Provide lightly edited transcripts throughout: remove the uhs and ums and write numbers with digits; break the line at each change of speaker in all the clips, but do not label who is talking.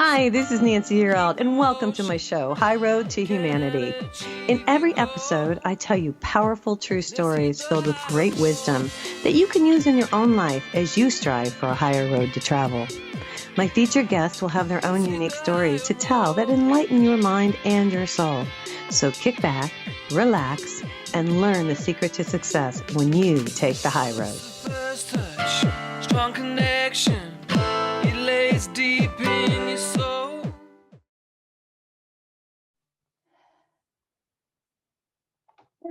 Hi, this is Nancy Yearout, and welcome to my show, High Road to Humanity. In every episode, I tell you powerful true stories filled with great wisdom that you can use in your own life as you strive for a higher road to travel. My featured guests will have their own unique stories to tell that enlighten your mind and your soul. So kick back, relax, and learn the secret to success when you take the high road.
First touch, strong connection, it lays deep in your soul.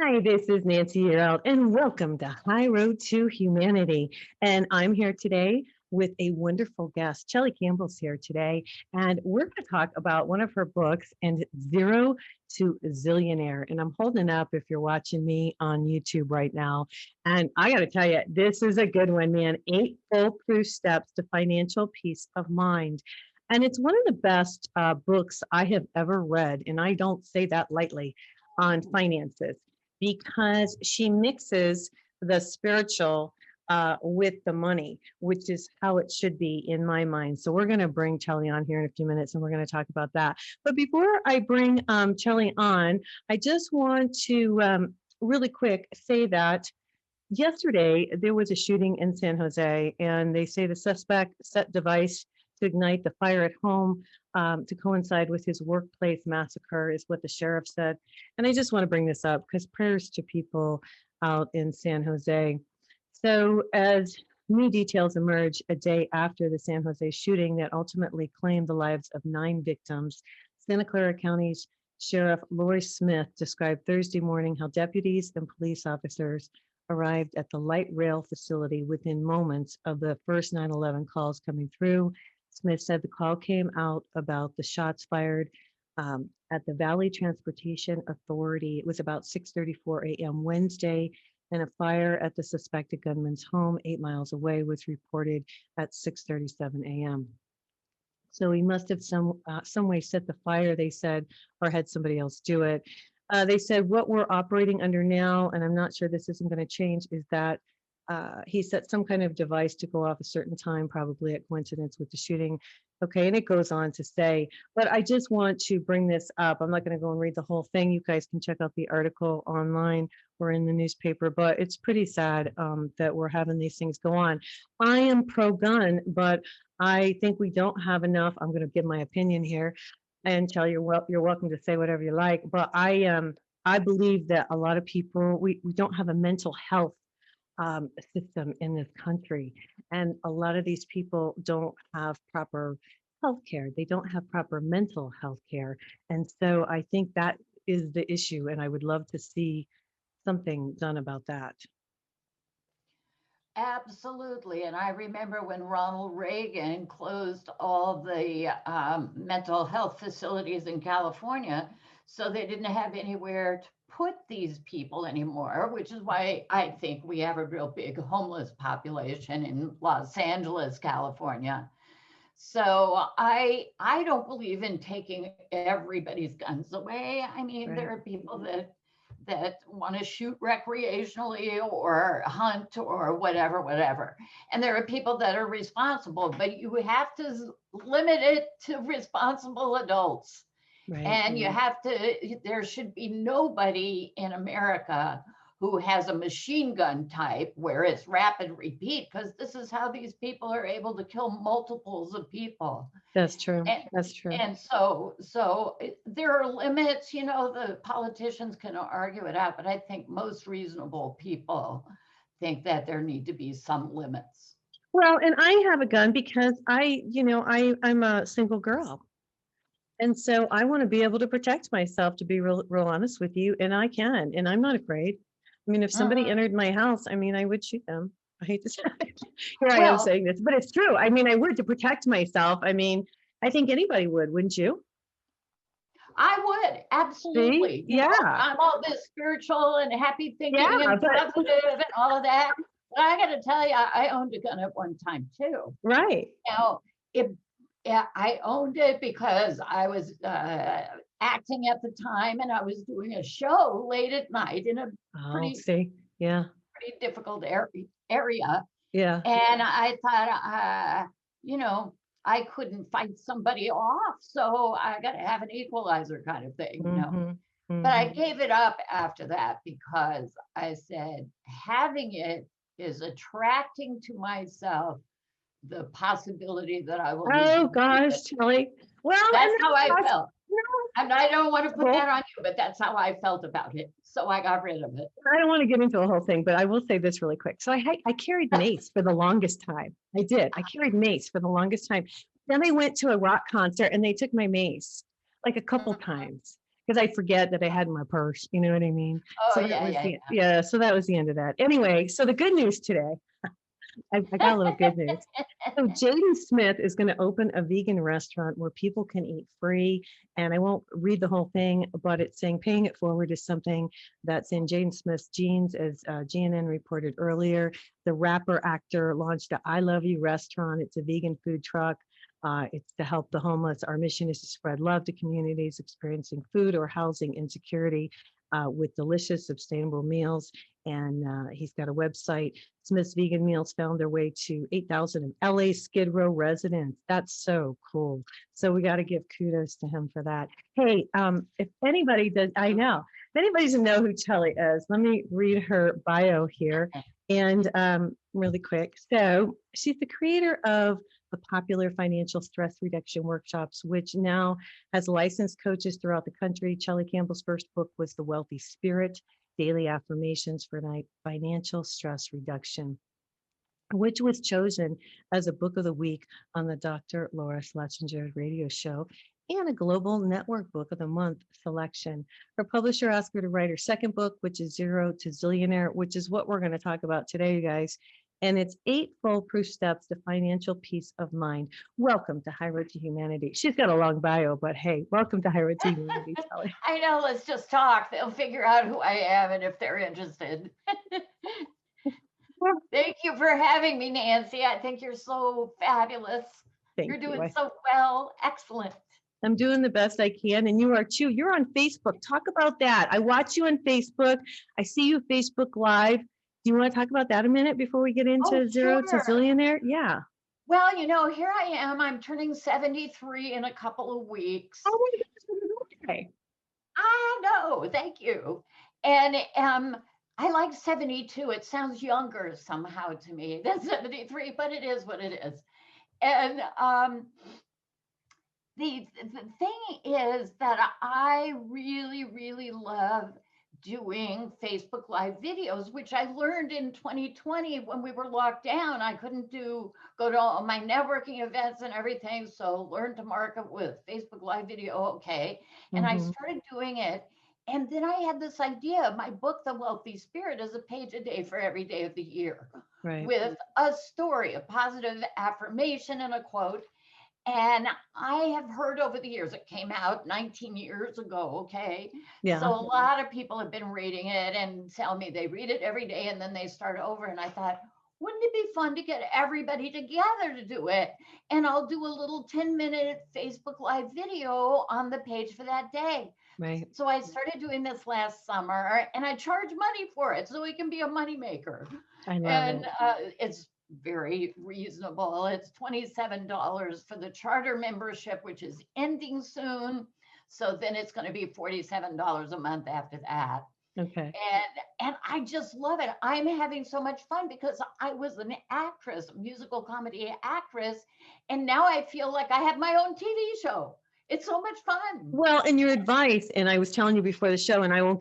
Hi, this is Nancy Yearout, and welcome to High Road to Humanity. And I'm here today with a wonderful guest. Chellie Campbell's here today, and we're going to talk about one of her books, and Zero to Zillionaire. And I'm holding up if you're watching me on YouTube right now. And I got to tell you, this is a good one, man. 8 foolproof steps to financial peace of mind. And it's one of the best books I have ever read, and I don't say that lightly, on finances, because she mixes the spiritual with the money, which is how it should be in my mind. So we're going to bring Chellie on here in a few minutes, and we're going to talk about that. But before I bring Chellie on, I just want to really quick say that yesterday there was a shooting in San Jose, and they say the suspect set device to ignite the fire at home to coincide with his workplace massacre, is what the sheriff said. And I just want to bring this up because prayers to people out in San Jose. So, as new details emerge a day after the San Jose shooting that ultimately claimed the lives of 9 victims, Santa Clara County's Sheriff Lori Smith described Thursday morning how deputies and police officers arrived at the light rail facility within moments of the first 9/11 calls coming through. Smith said the call came out about the shots fired at the Valley Transportation Authority. It was about 6:34 a.m. Wednesday, and a fire at the suspected gunman's home 8 miles away was reported at 6:37 a.m. So he must have some way set the fire, they said, or had somebody else do it. They said what we're operating under now, and I'm not sure this isn't going to change, is that he set some kind of device to go off a certain time, probably at coincidence with the shooting. Okay, and it goes on to say, but I just want to bring this up. I'm not going to go and read the whole thing. You guys can check out the article online or in the newspaper, but it's pretty sad that we're having these things go on. I am pro-gun, but I think we don't have enough. I'm going to give my opinion here, and tell you, well, you're welcome to say whatever you like. But I believe that a lot of people we don't have a mental health system in this country, and a lot of these people don't have proper health care. They don't have proper mental health care, and so I think that is the issue. And I would love to see something done about that.
Absolutely. And I remember when Ronald Reagan closed all the mental health facilities in California, so they didn't have anywhere to put these people anymore, which is why I think we have a real big homeless population in Los Angeles, California. So I don't believe in taking everybody's guns away. I mean,
Right.
there are people that want to shoot recreationally or hunt or whatever. And there are people that are responsible, but you have to limit it to responsible adults.
Right.
And you have to, there should be nobody in America who has a machine gun type where it's rapid repeat, because this is how these people are able to kill multiples of people.
That's true.
And,
That's true.
and so there are limits, you know, the politicians can argue it out, but I think most reasonable people think that there need to be some limits.
Well, and I have a gun because I'm a single girl. And so I want to be able to protect myself, to be real honest with you, and I can, and I'm not afraid. I mean, if somebody
Mhm.
entered my house, I mean, I would shoot them. I hate to say it. Here I am
Well,
saying this, but it's true. I mean, I would, to protect myself. I mean, I think anybody would, wouldn't you?
I would
See?
absolutely. You know,
Yeah.
I'm all this spiritual and happy
Yeah,
thinking and
but
positive and all of that. But I got to tell you, I owned a gun at one time too.
right.
Now, it, yeah, I owned it because I was acting at the time, and I was doing a show late at night in a
Oh,
pretty
see? Yeah.
pretty difficult area.
Yeah.
And I thought, you know, I couldn't fight somebody off. So I got to have an equalizer kind of thing, you know.
Mhm,
But I
mhm.
gave it up after that because I said having it is attracting to myself the possibility that I will lose
Oh
my
gosh,
freedom.
Shelley. Well,
That's
and
how I
that's
felt.
no,
And I don't want to put
possible.
that on you, but that's how I felt about it. So I got rid of it.
I don't want to get into the whole thing, but I will say this really quick. So I carried mace for the longest time. I did. I carried mace for the longest time. Then I went to a rock concert and they took my mace like a couple times because I forget that I had in my purse. You know what I mean?
Oh,
So that
yeah,
was
yeah,
the yeah. So that was the end of that. Anyway, so the good news today. I got a little good news. So Jayden Smith is going to open a vegan restaurant where people can eat free. And I won't read the whole thing, but it's saying paying it forward is something that's in Jayden Smith's genes, as GNN reported earlier. The rapper actor launched a I Love You restaurant. It's a vegan food truck. It's to help the homeless. Our mission is to spread love to communities experiencing food or housing insecurity with delicious, sustainable meals. And he's got a website. Smith's Vegan Meals found their way to 8,000 of LA Skid Row residents. That's so cool. So we got to give kudos to him for that. Hey, if anybody does, I know, if anybody doesn't know who Chellie is, let me read her bio here. And really quick. So she's the creator of the popular financial stress reduction workshops, which now has licensed coaches throughout the country. Chellie Campbell's first book was The Wealthy Spirit, Daily Affirmations for Financial Stress Reduction, which was chosen as a book of the week on the Dr. Laura Schlesinger radio show and a global network book of the month selection. Her publisher asked her to write her second book, which is Zero to Zillionaire, which is what we're going to talk about today, you guys. And it's 8 foolproof steps to financial peace of mind. Welcome to High Road to Humanity. She's got a long bio, but hey, welcome to High Road to Humanity, Chellie.
I know, let's just talk. They'll figure out who I am and if they're interested. Thank you for having me, Nancy. I think you're so fabulous.
Thank
You're
you.
doing so well. Excellent.
I'm doing the best I can, and you are too. You're on Facebook. Talk about that. I watch you on Facebook. I see you Facebook Live. Do you want to talk about that a minute before we get into
Oh,
Zero to
sure.
Zillionaire? Yeah.
Well, you know, here I am. I'm turning 73 in a couple of weeks.
Oh my goodness. Okay.
I know. Thank you. And I like 72. It sounds younger somehow to me than 73, but it is what it is. And the thing is that I really, really love doing Facebook Live videos, which I learned in 2020 when we were locked down. I couldn't go to all my networking events and everything. So learned to market with Facebook Live video. Okay. And I started doing it. And then I had this idea. My book, The Wealthy Spirit, is a page a day for every day of the year,
Right.
with a story, a positive affirmation, and a quote. And I have heard over the years, it came out 19 years ago, okay?
Yeah.
So a lot of people have been reading it and tell me they read it every day and then they start over. And I thought, wouldn't it be fun to get everybody together to do it? And I'll do a little 10-minute Facebook Live video on the page for that day.
Right.
So I started doing this last summer and I charge money for it so it can be a moneymaker.
I love
And
it.
it's very reasonable. It's $27 for the charter membership, which is ending soon. So then it's going to be $47 a month after that.
Okay.
And I just love it. I'm having so much fun because I was an actress, a musical comedy actress, and now I feel like I have my own TV show. It's so much fun.
Well, and your advice, and I was telling you before the show, and I won't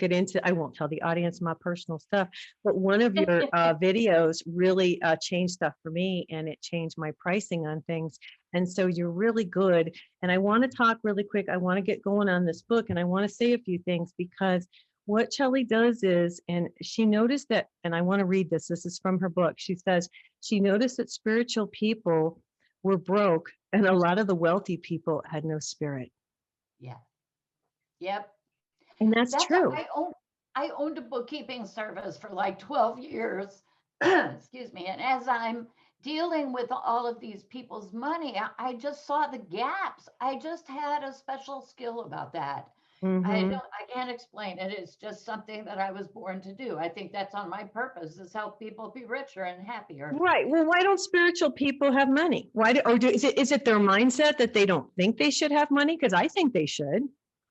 tell the audience my personal stuff, but one of your videos really changed stuff for me, and it changed my pricing on things. And so you're really good. And I want to talk really quick. I want to get going on this book, and I want to say a few things because what Chellie does is, and she noticed that, and I want to read this. This is from her book. She says she noticed that spiritual people were broke, and a lot of the wealthy people had no spirit.
Yeah. Yep.
And that's true.
I owned a bookkeeping service for like 12 years. Excuse me. And as I'm dealing with all of these people's money, I just saw the gaps. I just had a special skill about that.
Mm-hmm.
I can't explain it. It's just something that I was born to do. I think that's on my purpose, is help people be richer and happier.
Right. Well, why don't spiritual people have money? Why do, or do, is it their mindset that they don't think they should have money? Because I think they should.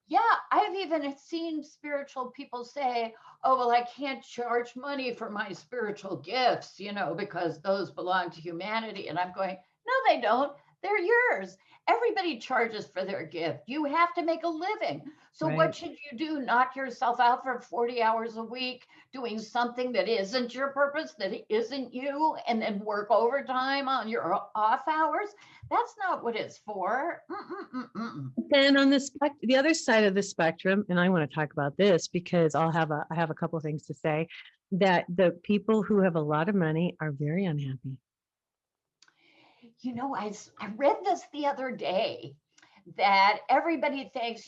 Yeah, I've even seen spiritual people say, oh, well, I can't charge money for my spiritual gifts, because those belong to humanity. And I'm going, no, they don't. They're yours. Everybody charges for their gift. You have to make a living. So,
Right.
what should you do? Knock yourself out for 40 hours a week doing something that isn't your purpose, that isn't you, and then work overtime on your off hours? That's not what it's for. Mm-mm-mm-mm.
Then on the other side of the spectrum, and I want to talk about this because I have a couple of things to say, that the people who have a lot of money are very unhappy.
I read this the other day that everybody thinks,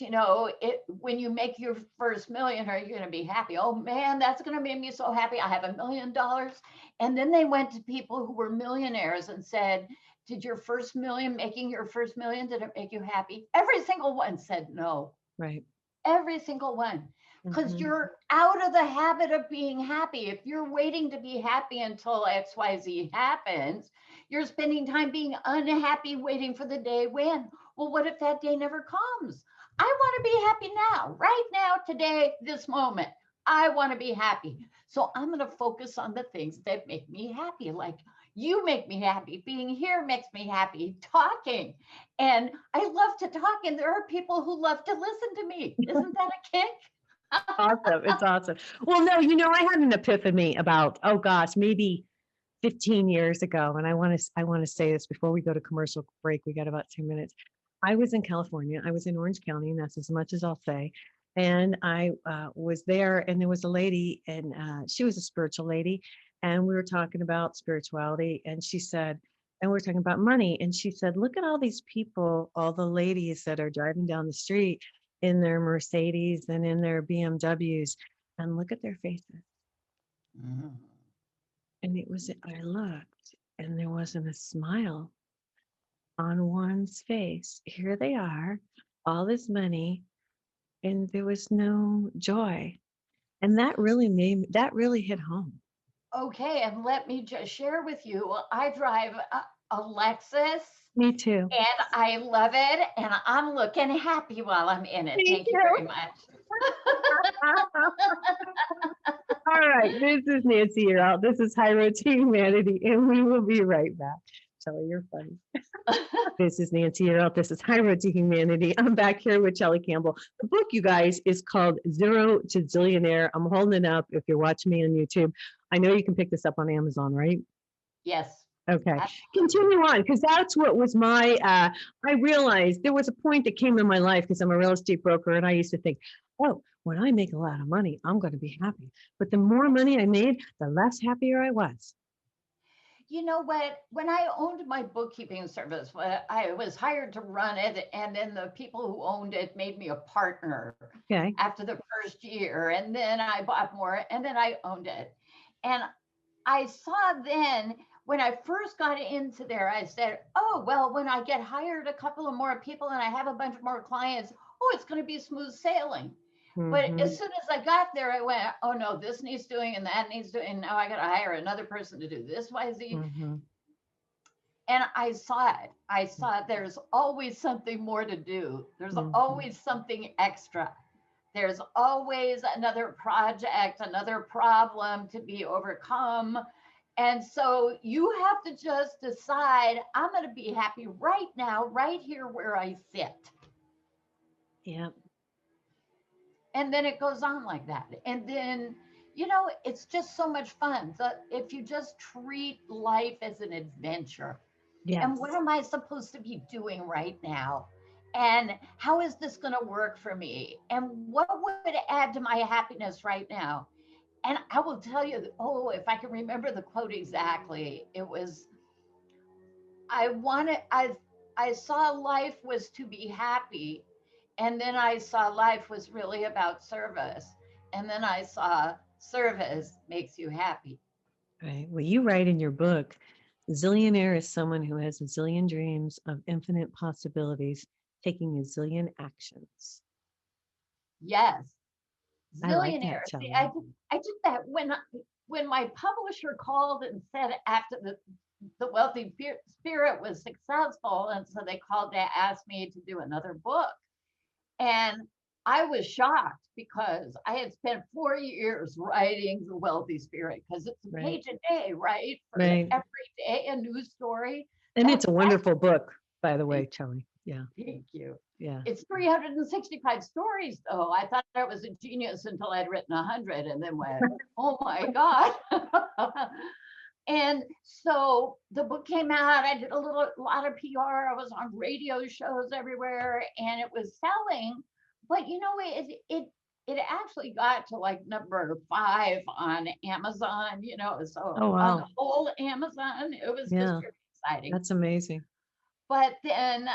when you make your first million, are you going to be happy? Oh man, that's going to make me so happy. I have $1 million. And then they went to people who were millionaires and said, did your first million, making your first million, did it make you happy? Every single one said no.
Right.
Every single one. Because
Mhm.
you're out of the habit of being happy. If you're waiting to be happy until XYZ happens, you're spending time being unhappy, waiting for the day when. Well, what if that day never comes? I want to be happy now, right now, today, this moment. I want to be happy. So I'm going to focus on the things that make me happy. Like you make me happy. Being here makes me happy. Talking. And I love to talk, and there are people who love to listen to me. Isn't that a kick?
Awesome. It's awesome. Well, no, I had an epiphany about, oh gosh, maybe 15 years ago. And I want to say this before we go to commercial break. We got about 2 minutes. I was in California. I was in Orange County, and that's as much as I'll say. And I was there, and there was a lady, and she was a spiritual lady. And we were talking about spirituality. And she said, and we were talking about money. And she said, look at all these people, all the ladies that are driving down the street in their Mercedes and in their BMWs, and look at their faces.
Mhm.
And I looked, and there wasn't a smile on one's face. Here they are, all this money, and there was no joy. And that really hit home.
Okay, and let me just share with you, I drive a Lexus
Me too.
and I love it, and I'm looking happy while I'm in it.
Me
Thank you
too.
very much.
All right, this is Nancy. You're out. This is High Road to Humanity, and we will be right back. Shelley, you're funny. This is Nancy Earl. This is High Road to Humanity. I'm back here with Chellie Campbell. The book, you guys, is called Zero to Zillionaire. I'm holding it up if you're watching me on YouTube. I know you can pick this up on Amazon, right?
Yes.
Okay.
Absolutely.
Continue on, because that's what was my, I realized there was a point that came in my life because I'm a real estate broker, and I used to think, oh, when I make a lot of money, I'm going to be happy. But the more money I made, the less happier I was.
You know what? When I owned my bookkeeping service, I was hired to run it, and then the people who owned it made me a partner
Okay.
after the first year. And then I bought more, and then I owned it. And I saw then when I first got into there, I said, oh, well, when I get hired a couple of more people and I have a bunch more clients, oh, it's going to be smooth sailing. But
Mhm.
as soon as I got there, I went, oh no, this needs doing and that needs doing. And now I got to hire another person to do this, Y, Z.
Mhm.
And I saw it. I saw there's always something more to do. There's
Mhm.
always something extra. There's always another project, another problem to be overcome. And so you have to just decide, I'm going to be happy right now, right here where I sit.
Yeah.
And then it goes on like that. And then, it's just so much fun. So if you just treat life as an adventure,
Yes.
and what am I supposed to be doing right now? And how is this going to work for me? And what would add to my happiness right now? And I will tell you, oh, if I can remember the quote exactly, it was, I wanted, I saw life was to be happy. And then I saw life was really about service. And then I saw service makes you happy.
Right. Well, you write in your book, Zillionaire is someone who has a zillion dreams of infinite possibilities, taking a zillion actions.
Yes.
I like
Zillionaire.
that,
See,
Chellie.
I did that when my publisher called and said after the wealthy spirit was successful, and so they called to ask me to do another book. And I was shocked because I had spent 4 years writing The Wealthy Spirit, because it's a
Right.
page a day, right? For
Right.
every day, a news story.
And it's a
That's
wonderful book, by the way, Chellie. Yeah.
Thank you.
Yeah.
It's 365 stories, though. I thought I was a genius until I'd written 100 and then went, oh my God. And so the book came out. I did a lot of PR. I was on radio shows everywhere, and it was selling. But it actually got to like number 5 on Amazon. So
Oh,
on
wow.
the whole Amazon, it was just
Yeah.
very exciting.
That's amazing.
But then,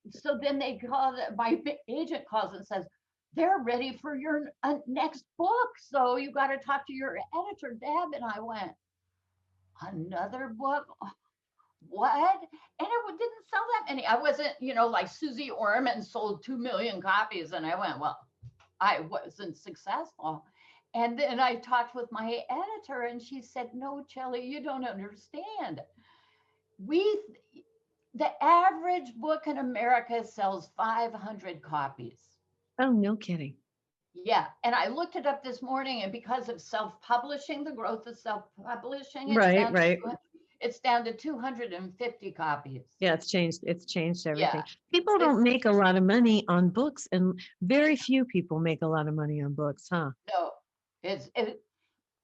so then my agent calls and says, they're ready for your next book. So you got to talk to your editor, Deb. And I went, another book? What? And it didn't sell that many. I wasn't, like Susie Orman sold 2 million copies. And I went, well, I wasn't successful. And then I talked with my editor, and she said, no, Chellie, you don't understand. The average book in America sells 500 copies.
Oh, no kidding.
Yeah. And I looked it up this morning, and because of self-publishing, the growth of self-publishing,
Right.
It's down to 250 copies.
Yeah, it's changed everything.
Yeah.
People don't make a lot of money on books, and very few people make a lot of money on books, huh?
No, it's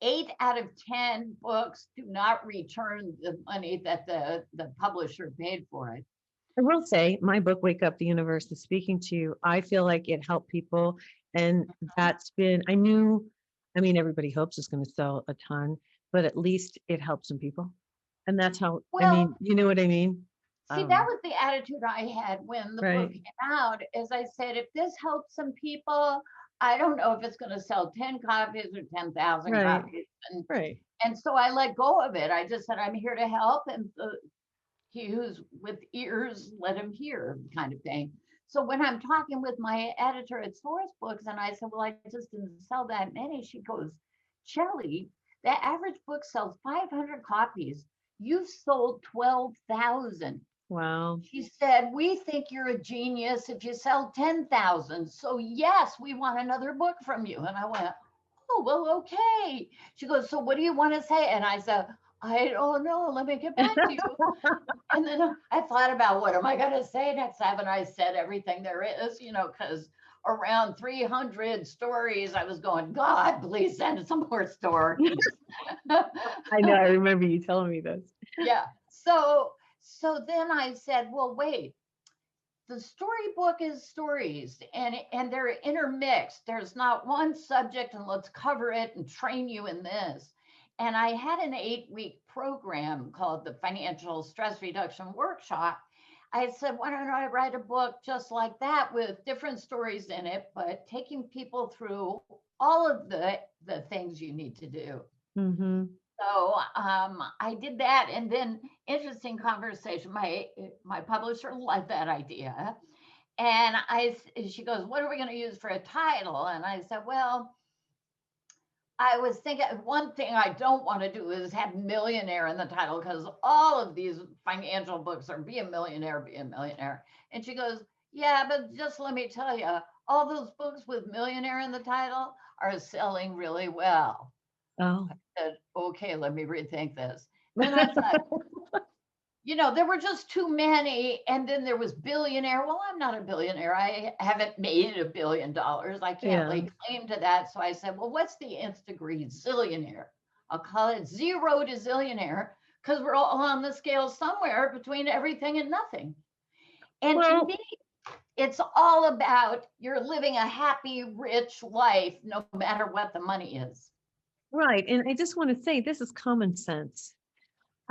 8 out of 10 books do not return the money that the publisher paid for it.
I will say my book, Wake Up, the Universe is Speaking to You. I feel like it helped people. And everybody hopes it's going to sell a ton, but at least it helps some people. And that's how, you know what I mean?
See, that was the attitude I had when the book
Right.
came out. As I said, if this helps some people, I don't know if it's going to sell 10 copies or 10,000
Right.
copies.
Right.
And so I let go of it. I just said, I'm here to help, and he who's with ears, let him hear, kind of thing. So when I'm talking with my editor at Source Books, and I said, well, I just didn't sell that many, she goes, Chellie, the average book sells 500 copies. You've sold 12,000.
Wow.
She said, we think you're a genius if you sell 10,000. So yes, we want another book from you. And I went, oh, well, okay. She goes, so what do you want to say? And I said, I don't know. Let me get back to you. And then I thought about, what am I going to say next time? And I said everything there is, because around 300 stories, I was going, God, please send some more stories.
I know. I remember you telling me this.
Yeah. So then I said, well, wait, the storybook is stories, and they're intermixed. There's not one subject and let's cover it and train you in this. And I had an 8-week program called the Financial Stress Reduction Workshop. I said, why don't I write a book just like that with different stories in it, but taking people through all of the things you need to do.
Mm-hmm.
So I did that, and then interesting conversation. My publisher liked that idea, and she goes, "What are we going to use for a title?" And I said, "Well, I was thinking one thing I don't want to do is have millionaire in the title, because all of these financial books are be a millionaire." And she goes, "Yeah, but just let me tell you, all those books with millionaire in the title are selling really well."
Oh.
I said, okay, let me rethink this. Then I thought, there were just too many. And then there was billionaire. Well, I'm not a billionaire. I haven't made $1 billion. I can't lay claim to that. So I said, well, what's the nth degree? Zillionaire. I'll call it 0 to zillionaire, because we're all on the scale somewhere between everything and nothing. And to me, it's all about you're living a happy, rich life, no matter what the money is.
Right. And I just want to say, this is common sense.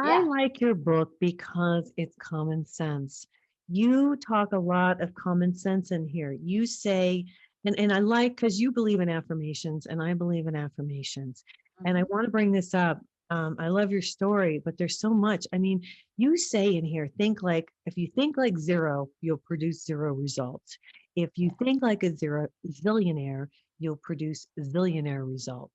Yeah.
I like your book because it's common sense. You talk a lot of common sense in here. You say, and I like, because you believe in affirmations and I believe in affirmations. And I want to bring this up. I love your story, but there's so much. I mean, you say in here, if you think like 0, you'll produce 0 results. If you think like a zillionaire, you'll produce zillionaire results.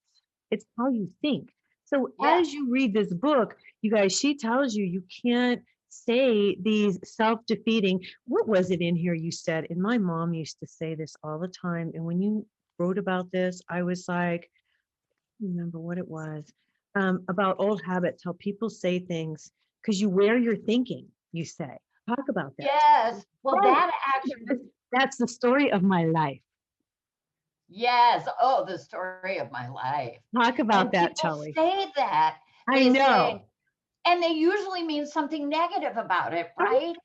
It's how you think. So
Yeah.
as you read this book, you guys, she tells you you can't say these self-defeating. What was it in here you said? And my mom used to say this all the time. And when you wrote about this, I was like, remember what it was about old habits, how people say things because you wear your thinking, you say. Talk about that.
Yes. Well,
Oh,
that actually,
that's the story of my life.
yes. Oh, the story of my life.
Talk about
And
that,
people
Chellie.
say that.
I
They
know.
say, and they usually mean something negative about it, right?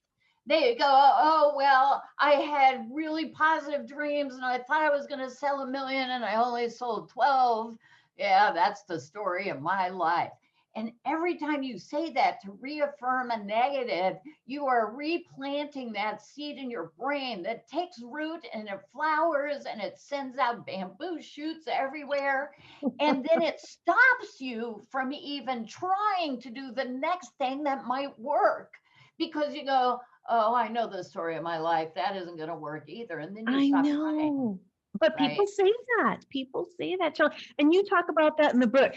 They go, oh, well, I had really positive dreams and I thought I was going to sell 1 million and I only sold 12. Yeah, that's the story of my life. And every time you say that to reaffirm a negative, you are replanting that seed in your brain that takes root and it flowers and it sends out bamboo shoots everywhere. And then it stops you from even trying to do the next thing that might work because you go, oh, I know the story of my life. That isn't going to work either. And then you
I
stop trying,
know. But
right?
people say that. People say that, Chellie. And you talk about that in the book.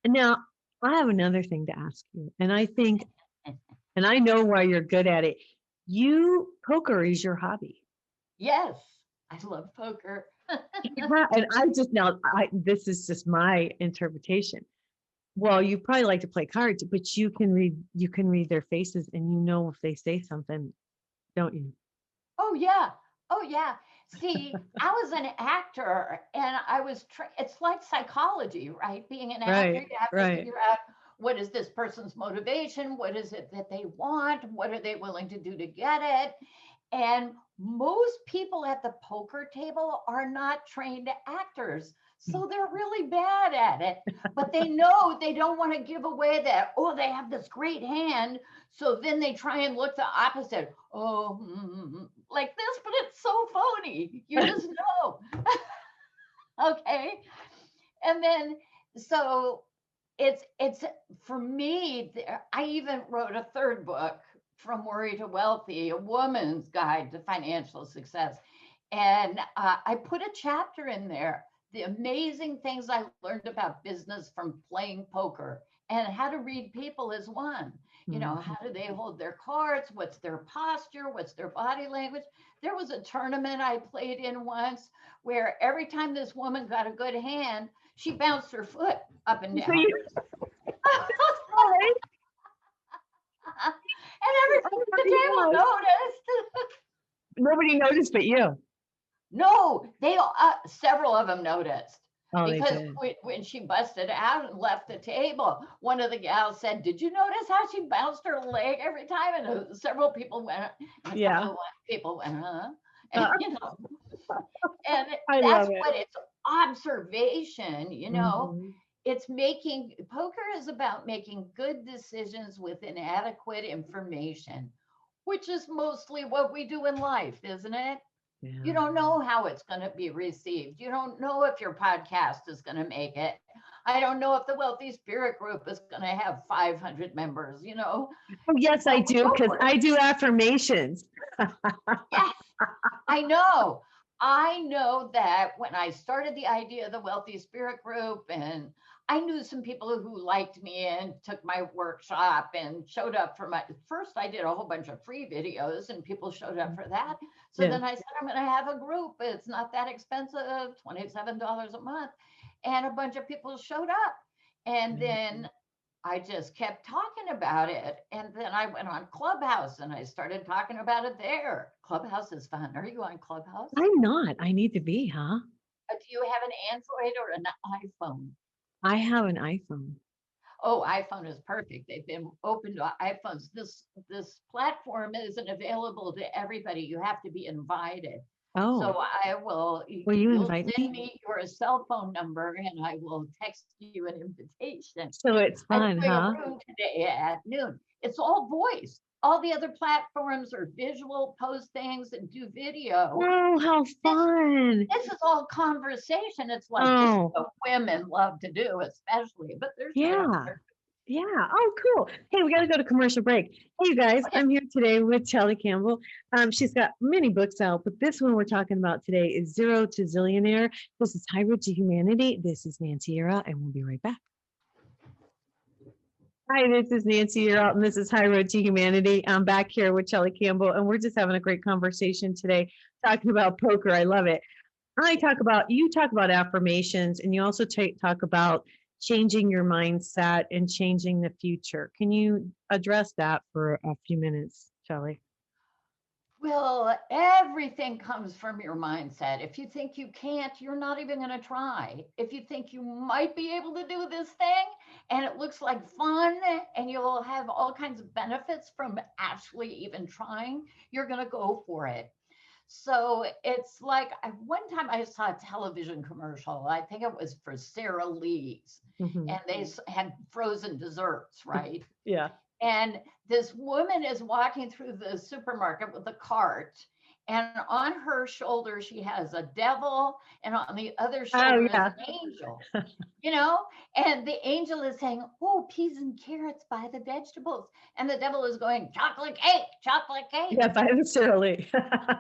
And now I have another thing to ask you. And I think, and I know why you're good at it. Poker is your hobby.
Yes, I love poker.
Yeah, and this is just my interpretation. Well, you probably like to play cards, but you can read their faces and you know if they say something, don't you?
Oh, yeah. Oh, yeah. See, I was an actor and it's like psychology, right? Being an actor,
Right,
you have to
right.
figure out what is this person's motivation? What is it that they want? What are they willing to do to get it? And most people at the poker table are not trained actors. So they're really bad at it, but they know they don't want to give away that, oh, they have this great hand. So then they try and look the opposite. Oh, like this, but it's so phony. You just know. Okay. And then, so it's for me, I even wrote a third book, From Worry to Wealthy, a woman's guide to financial success. And I put a chapter in there, the amazing things I learned about business from playing poker, and how to read people is one. You know, how do they hold their cards? What's their posture? What's their body language? There was a tournament I played in once where every time this woman got a good hand, she bounced her foot up and
So
down.
you, all right.
And everybody at the table noticed.
Nobody noticed but you.
No, they several of them noticed
Oh, they
because
did.
when she busted out and left the table, one of the gals said, "Did you notice how she bounced her leg every time?" And several people went, and a
Yeah.
couple of people went, "Huh?" And
Uh,
you know, and
I
that's
love it.
what it's observation.
Mhm.
It's making poker is about making good decisions with inadequate information, which is mostly what we do in life, isn't it? You
Yeah.
don't know how it's going to be received. You don't know if your podcast is going to make it. I don't know if the Wealthy Spirit Group is going to have 500 members,
Oh, yes, I
but we
do
go
because
for it.
I do affirmations.
Yes, I know. I know that when I started the idea of the Wealthy Spirit Group, and I knew some people who liked me and took my workshop and showed up for my first, I did a whole bunch of free videos and people showed up for that. So
Yeah.
then I said, I'm going to have a group. It's not that expensive, $27 a month. And a bunch of people showed up. And then I just kept talking about it. And then I went on Clubhouse and I started talking about it there. Clubhouse is fun. Are you on Clubhouse?
I'm not. I need to be, huh?
Do you have an Android or an iPhone?
I have an iPhone.
Oh, iPhone is perfect. They've been open to iPhones. This platform isn't available to everybody. You have to be invited.
Oh,
So
will you
you'll
invite
send
me?
me your cell phone number and I will text you an invitation.
So it's
I'm
fun,
doing a
huh?
room today at noon. It's all voice. All the other platforms are visual, post things and do video.
Oh, how
This
fun.
this is all conversation. It's like this is
Oh,
what women love to do, especially, but there's men out
yeah.
there.
Yeah. Oh, cool. Hey, we got to go to commercial break. Hey, you guys,
Okay.
I'm here today with Chellie Campbell. She's got many books out, but this one we're talking about today is Zero to Zillionaire. This is High Road to Humanity. This is Nancy Era, and we'll be right back. Hi, this is Nancy Era, and this is High Road to Humanity. I'm back here with Chellie Campbell, and we're just having a great conversation today talking about poker. I love it. You talk about affirmations, and you also talk about changing your mindset and changing the future. Can you address that for a few minutes, Shelley?
Well, everything comes from your mindset. If you think you can't, you're not even going to try. If you think you might be able to do this thing and it looks like fun and you'll have all kinds of benefits from actually even trying, you're going to go for it. So it's like one time I saw a television commercial. I think it was for Sara Lee's,
Mhm.
and they had frozen desserts, right?
Yeah.
And this woman is walking through the supermarket with a cart. And on her shoulder, she has a devil, and on the other
Oh,
shoulder is
yeah.
an angel, you know? And the angel is saying, "Oh, peas and carrots by the vegetables." And the devil is going, "Chocolate cake, chocolate cake."
Yeah, by the Shirley.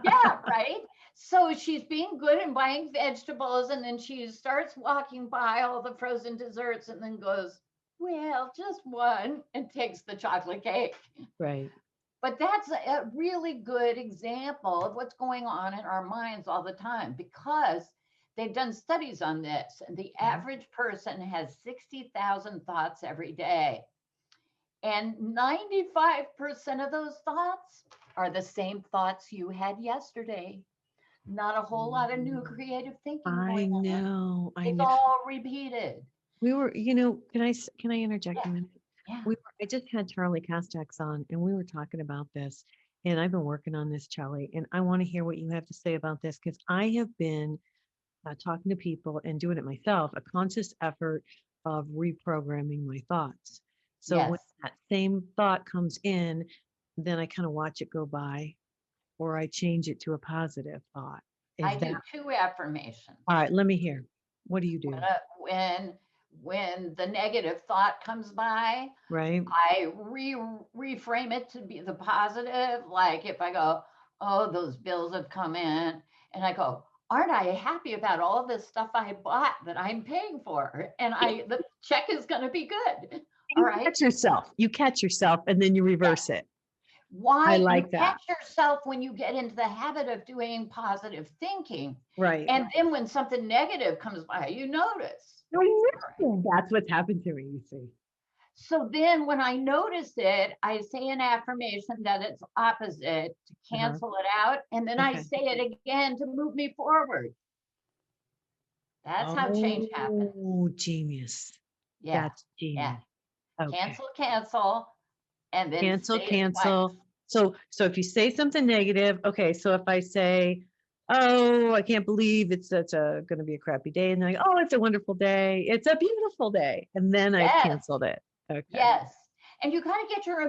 Yeah, right. So she's being good and buying vegetables, and then she starts walking by all the frozen desserts and then goes, "Well, just one," and takes the chocolate cake.
Right.
But that's a really good example of what's going on in our minds all the time, because they've done studies on this, and the average person has 60,000 thoughts every day. And 95% of those thoughts are the same thoughts you had yesterday. Not a whole lot of new creative thinking
I
going on.
know. I
It's
know.
all repeated.
We were, can I interject a
Yeah,
minute?
yeah.
I just had Charlie Castax on, and we were talking about this, and I've been working on this, Charlie, and I want to hear what you have to say about this because I have been talking to people and doing it myself, a conscious effort of reprogramming my thoughts. So when
Yes.
that same thought comes in, then I kind of watch it go by, or I change it to a positive thought.
I
Is that
do two affirmations.
all right? Let me hear. What do you
When
do?
when the negative thought comes by,
Right?
I reframe it to be the positive. Like if I go, "Oh, those bills have come in," and I go, "Aren't I happy about all this stuff I bought that I'm paying for?" And the check is going to be good. All
You
right.
catch yourself. You catch yourself, and then you reverse it. I
Why you
like that.
catch yourself when you get into the habit of doing positive thinking.
Right.
And then when something negative comes by, you notice.
I
Right.
know. That's what's happened to me. You see.
So then when I notice it, I say an affirmation that it's opposite to
Uh-huh.
cancel it out. And then I
Okay.
say it again to move me forward. That's how change happens.
Oh, genius.
Yeah.
That's
Yeah.
genius. Okay.
Cancel, cancel, and then
Cancel,
say it twice.
cancel. So if you say something negative, okay. So if I say, "Oh, I can't believe it's such a going to be a crappy day," and then I go, "Oh, it's a wonderful day. It's a beautiful day," and then I've
Yes.
canceled it. Okay.
Yes. And you got to get your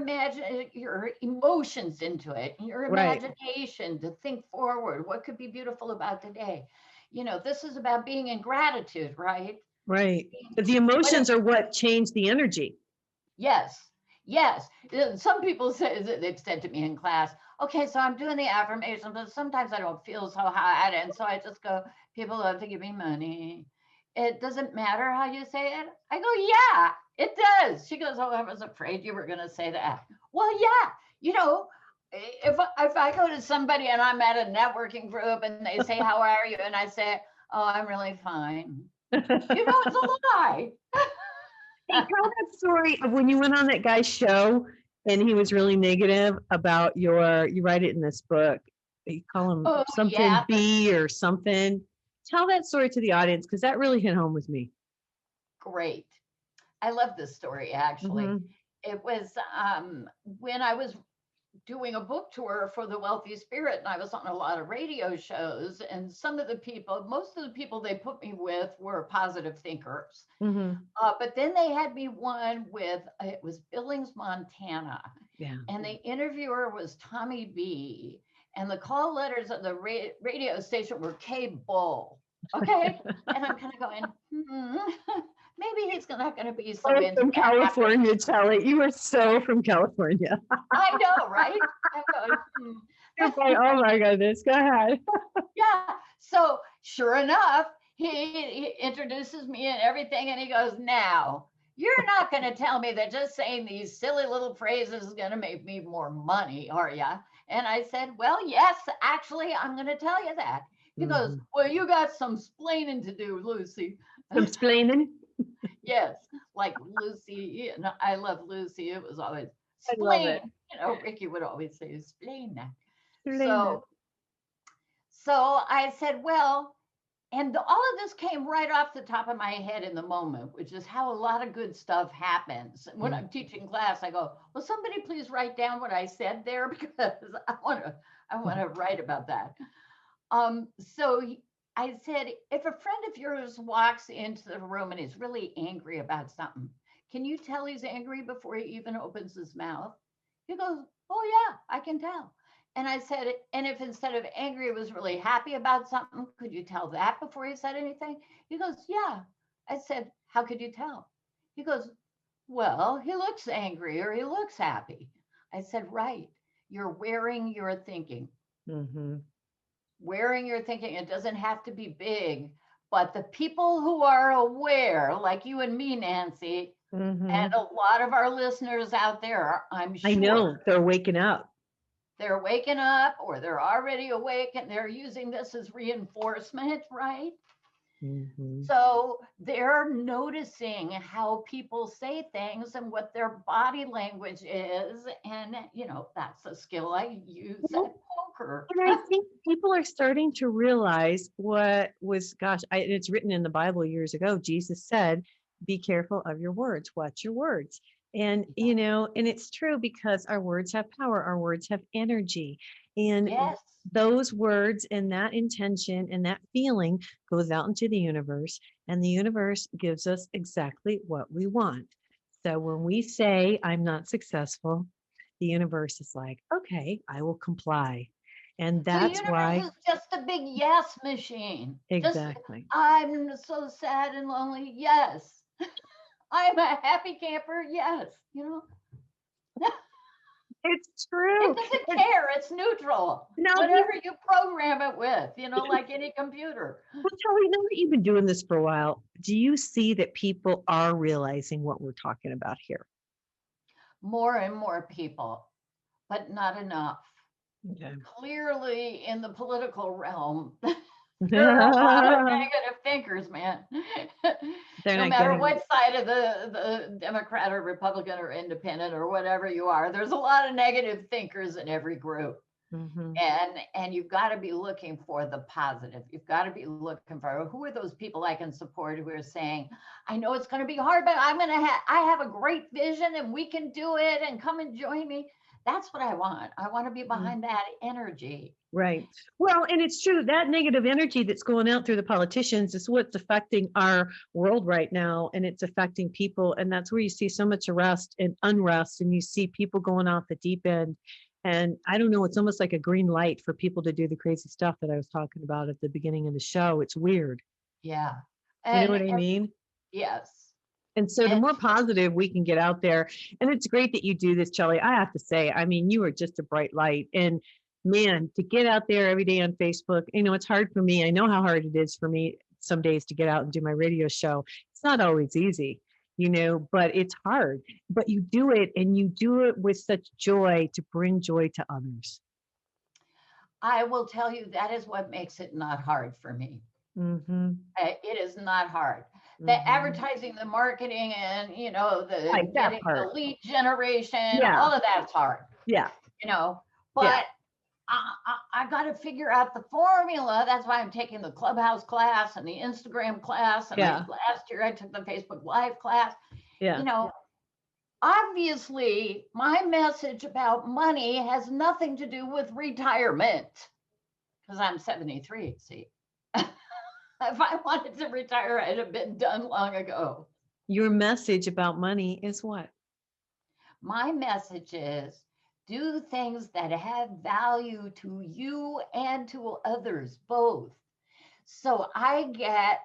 emotions into it, and your
Right.
imagination to think forward. What could be beautiful about today? This is about being in gratitude, right?
Right. The
But
emotions are what change the energy.
yes, yes. Some people say that they've said to me in class, "Okay, so I'm doing the affirmation, but sometimes I don't feel so hot." And so I just go, "People love to give me money. It doesn't matter how you say it." I go, "Yeah, it does." She goes, "Oh, I was afraid you were going to say that." Well, yeah, if I go to somebody and I'm at a networking group and they say, "How are you?" and I say, "Oh, I'm really fine." It's a lie.
Hey, tell that story of when you went on that guy's show and he was really negative about you write it in this book. You call him
Oh,
something
yeah.
B or something. Tell that story to the audience because that really hit home with me.
Great. I love this story actually.
Hmm.
It was when I was doing a book tour for the Wealthy Spirit, and I was on a lot of radio shows. And most of the people they put me with were positive thinkers.
Hmm.
But then they had me one with, it was Billings, Montana.
Yeah.
And the interviewer was Tommy B. And the call letters of the radio station were K Bull. Okay. And I'm kind of going, maybe he's not going to be so
I'm
into
from
that after
California,
this.
Chellie. You are so from California.
I know, right? I'm going,
You're like, oh my goodness. Go ahead.
yeah. So sure enough, he introduces me and everything, and he goes, "Now, you're not going to tell me that just saying these silly little phrases is going to make me more money, are you?" And I said, "Well, yes, actually, I'm going to tell you that." He goes,
Mhm.
"Well, you got some splaining to do, Lucy."
Some splaining.
Yes, like Lucy, I love Lucy. It was always
I love
splain.
it.
Ricky would always say, "Splain that."
Splaining.
So, so I said, well, and all of this came right off the top of my head in the moment, which is how a lot of good stuff happens. When I'm teaching class, I go, "Will somebody please write down what I said there because I want to write about that." So I said, if a friend of yours walks into the room and is really angry about something, can you tell he's angry before he even opens his mouth? He goes, "Oh, yeah, I can tell." And I said, and if instead of angry, he was really happy about something, could you tell that before he said anything? He goes, "Yeah." I said, "How could you tell?" He goes, "Well, he looks angry or he looks happy." I said, "Right. You're wearing your thinking.
Mm-hmm.
Wearing your thinking. It doesn't have to be big, but the people who are aware, like you and me, Nancy,
Mm-hmm.
and a lot of our listeners out there, I'm
I know
sure
they're waking up.
they're waking up or they're already awake and they're using this as reinforcement, right?
Mm-hmm.
So they're noticing how people say things and what their body language is. And, that's a skill I use at poker.
And I think people are starting to realize what was, gosh, it's written in the Bible years ago. Jesus said, be careful of your words, watch your words. And, and it's true because our words have power, our words have energy. And
Yes.
those words and that intention and that feeling goes out into the universe, and the universe gives us exactly what we want. So when we say, I'm not successful, the universe is like, okay, I will comply. And
The
that's
universe
why,
is just a big yes machine. Just,
exactly.
I'm so sad and lonely. Yes. I'm a happy camper. Yes.
It's
It
true.
doesn't care. It's neutral.
Now,
Whatever you program it with, like any computer.
well, Kelly, now that you've been doing this for a while, do you see that people are realizing what we're talking about here?
More and more people, but not enough.
Okay.
Clearly, in the political realm, there are a lot of
They're
negative thinkers, man. No
not
matter
getting
what
it.
side of the Democrat or Republican or independent or whatever you are, there's a lot of negative thinkers in every group.
Mm-hmm.
And you've got to be looking for the positive. You've got to be looking for who are those people I can support who are saying, I know it's going to be hard, but I have a great vision and we can do it and come and join me. That's what I want. I want to be behind that energy.
Right. Well, and it's true that negative energy that's going out through the politicians is what's affecting our world right now. And it's affecting people. And that's where you see so much arrest and unrest. And you see people going off the deep end. And I don't know, it's almost like a green light for people to do the crazy stuff that I was talking about at the beginning of the show. It's weird.
Yeah.
You know
And,
what I
and
mean?
yes.
And so the
And
more positive we can get out there, and it's great that you do this, Chellie. I have to say, I mean, you are just a bright light. And man, to get out there every day on Facebook, it's hard for me. I know how hard it is for me some days to get out and do my radio show. It's not always easy, but it's hard. But you do it, and you do it with such joy to bring joy to others.
I will tell you that is what makes it not hard for me.
Mm-hmm.
It is not hard. The
Mm-hmm.
advertising, the marketing, and the
Like that
getting the
part.
lead generation,
Yeah.
all of that's hard.
Yeah. Yeah.
But I got to figure out the formula. That's why I'm taking the Clubhouse class and the Instagram class. And
Yeah.
last year I took the Facebook Live class.
Yeah.
You know, obviously, my message about money has nothing to do with retirement because I'm 73. See, if I wanted to retire, I'd have been done long ago.
Your message about money is what?
My message is do things that have value to you and to others, both. So I get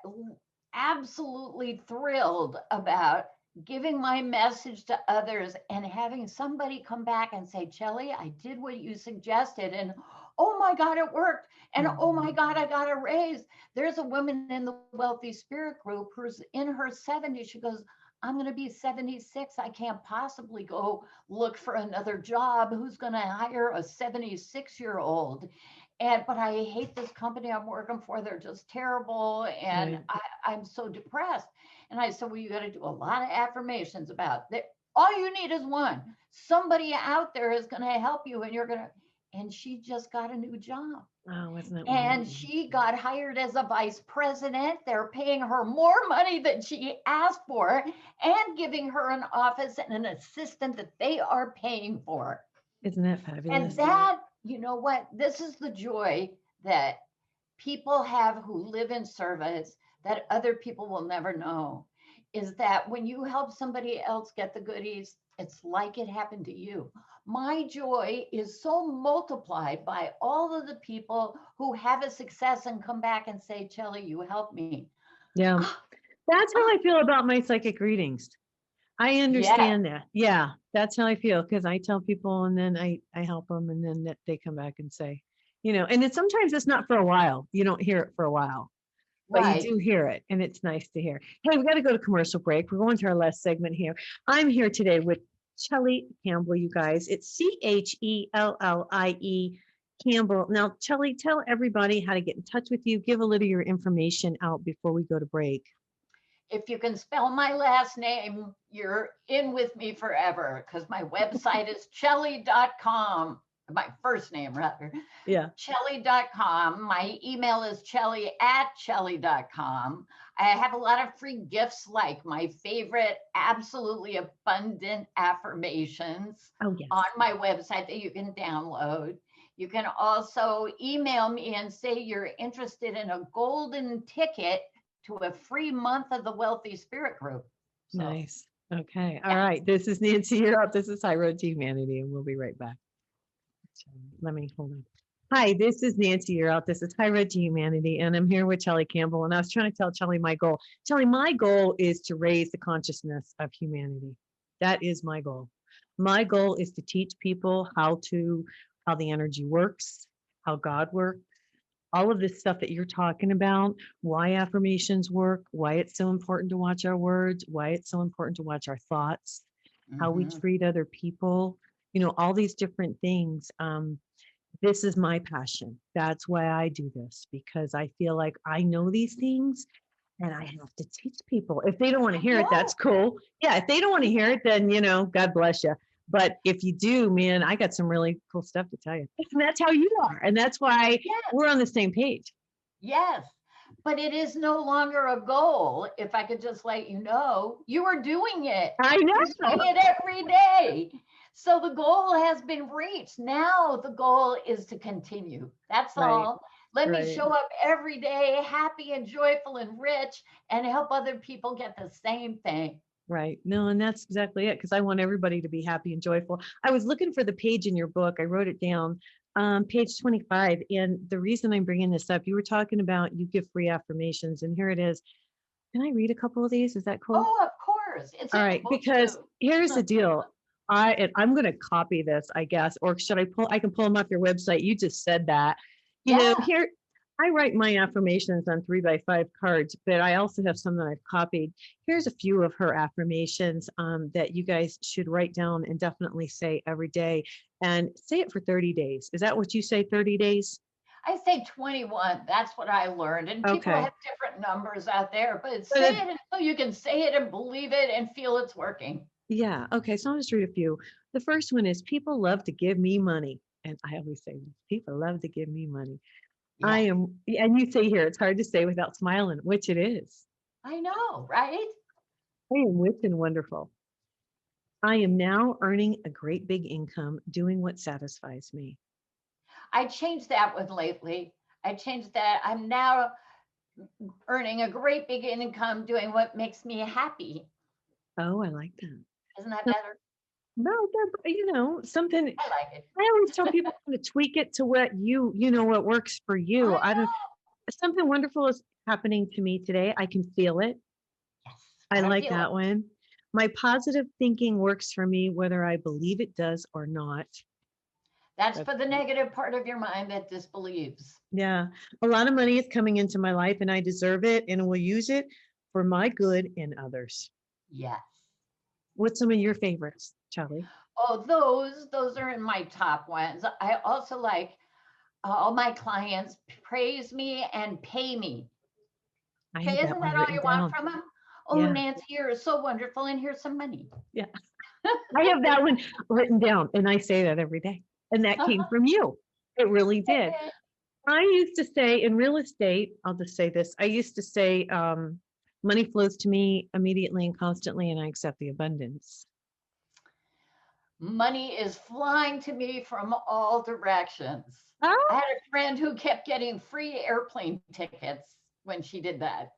absolutely thrilled about giving my message to others and having somebody come back and say, Chellie, I did what you suggested. And oh my God, it worked. And oh my God, I got a raise. There's a woman in the Wealthy Spirit group who's in her 70s. She goes, I'm going to be 76. I can't possibly go look for another job. Who's going to hire a 76-year-old? But I hate this company I'm working for. They're just terrible. And
Right.
I'm so depressed. And I said, well, you got to do a lot of affirmations about that. All you need is one. Somebody out there is going to help you, and you're going to. And she just got a new job.
Oh, wasn't that
And
wonderful?
she got hired as a vice president. They're paying her more money than she asked for and giving her an office and an assistant that they are paying for.
Isn't that
And
fabulous?
that, you know what? This is the joy that people have who live in service that other people will never know, is that when you help somebody else get the goodies, it's like it happened to you. My joy is so multiplied by all of the people who have a success and come back and say, Chellie, you helped me.
Yeah. That's how I feel about my psychic readings. I
Yes,
understand that. Yeah, that's how I feel because I tell people and then I help them and then they come back and say, and it's sometimes it's not for a while. You don't hear it for a while, but you
right.
do hear it and it's nice to hear. Hey, we got to go to commercial break. We're going to our last segment here. I'm here today with Chellie Campbell, you guys. It's Chellie Campbell. Now, Chellie, tell everybody how to get in touch with you. Give a little of your information out before we go to break.
If you can spell my last name, you're in with me forever because my website is chellie.com. My first name, rather.
Yeah.
Chellie.com. My email is chellie@chellie.com. I have a lot of free gifts like my favorite, absolutely abundant affirmations
Oh, yes.
on my website that you can download. You can also email me and say you're interested in a golden ticket to a free month of the Wealthy Spirit Group. So,
Nice. Okay. All
yeah.
right. This is Nancy. You're up. This is High Road to Humanity, and we'll be right back. Let me hold on. Hi, this is Nancy. You're out. This is High Road to Humanity, and I'm here with Chellie Campbell. And I was trying to tell Chellie my goal. Chellie, my goal is to raise the consciousness of humanity. That is my goal. My goal is to teach people how the energy works, how God works, all of this stuff that you're talking about, why affirmations work, why it's so important to watch our words, why it's so important to watch our thoughts, how we
Mhm.
treat other people, all these different things. This is my passion. That's why I do this, because I feel like I know these things and I have to teach people. If they don't want to hear it, that's
Yeah.
cool. Yeah, if they don't want to hear it, then, God bless you. But if you do, man, I got some really cool stuff to tell you. And that's how you are. And that's why
Yes.
we're on the same page.
Yes. But it is no longer a goal. If I could just let you know, you are doing it.
I
You're
know.
doing it every day. So the goal has been reached. Now the goal is to continue. That's
Right,
all. Let me
right.
show up every day, happy and joyful and rich, and help other people get the same thing.
Right. No, and that's exactly it. Because I want everybody to be happy and joyful. I was looking for the page in your book. I wrote it down, page 25. And the reason I'm bringing this up, you were talking about you give free affirmations, and here it is. Can I read a couple of these? Is that cool?
Oh, of course. It's
All
in the
right.
book
Because
too.
here's the deal. I'm going to copy this, I guess, or should I can pull them off your website. You just said that.
Yeah.
Here I write my affirmations on 3x5 cards, but I also have some that I've copied. Here's a few of her affirmations that you guys should write down and definitely say every day, and say it for 30 days. Is that what you say, 30 days?
I say 21. That's what I learned. And people
Okay.
have different numbers out there, but
But
say it until you can say it and believe it and feel it's working.
yeah. Okay. So I'll just read a few. The first one is people love to give me money. And I always say this, people love to give me money. I
Yes,
am, and you say here, it's hard to say without smiling, which it is.
I know, right?
I am rich and wonderful. I am now earning a great big income doing what satisfies me.
I changed that one lately. I changed that. I'm now earning a great big income doing what makes me happy.
Oh, I like that.
Isn't that
No,
better?
no, something.
I like it.
I always tell people to tweak it to what what works for you.
I
I don't,
know.
Something wonderful is happening to me today. I can feel it.
Yes,
I
gotta
like
feel it.
that one. My positive thinking works for me whether I believe it does or not.
That's
That's
for the negative part of your mind that disbelieves.
yeah. A lot of money is coming into my life and I deserve it and will use it for my good and others.
Yes.
What's some of your favorites, Charlie?
Oh, those are in my top ones. I also like all my clients praise me and pay me.
I
Okay,
have that
isn't
one
that all
written
you want
down.
from them? Oh,
Yeah.
Nancy, you're so wonderful, and here's some money.
Yeah. I have that one written down and I say that every day. And that came from you. It really did. I used to say in real estate, I'll just say this. I used to say, money flows to me immediately and constantly, and I accept the abundance.
Money is flying to me from all directions. I
Oh,
had a friend who kept getting free airplane tickets when she did that.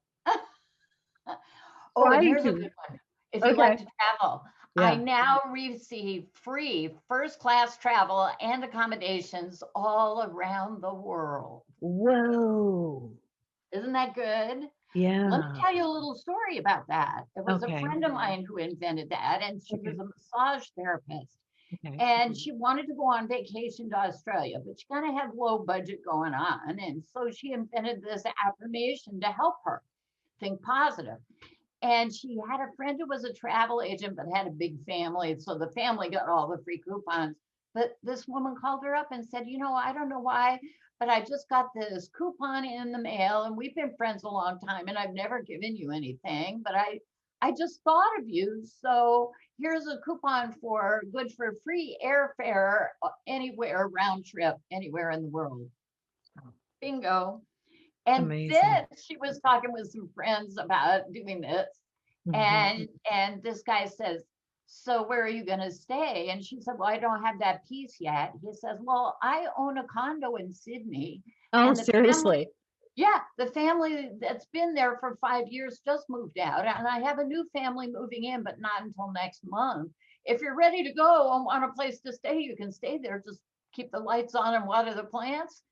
Oh, and here's a
righty.
good one. If you like
Okay.
to travel, I
Yeah.
now receive free first class travel and accommodations all around the world.
Whoa.
Isn't that good? Let me
Yeah.
tell you a little story about that. It was a
Okay.
friend of mine who invented that, and she
Okay.
was a massage therapist.
Okay.
And she wanted to go on vacation to Australia, but she kind of had low budget going on. And so she invented this affirmation to help her think positive. And she had a friend who was a travel agent, but had a big family. So the family got all the free coupons. But this woman called her up and said, you know, I don't know why, but I just got this coupon in the mail and we've been friends a long time and I've never given you anything, but I just thought of you. So here's a coupon for good for free airfare anywhere, round trip, anywhere in the world. Bingo. And
Amazing.
then she was talking with some friends about doing this.
Mhm.
And this guy says, so where are you going to stay? And she said, well, I don't have that piece yet. He says, well, I own a condo in Sydney.
Oh,
And the family,
seriously.
yeah, the family that's been there for 5 years just moved out. And I have a new family moving in, but not until next month. If you're ready to go and want a place to stay, you can stay there. Just keep the lights on and water the plants.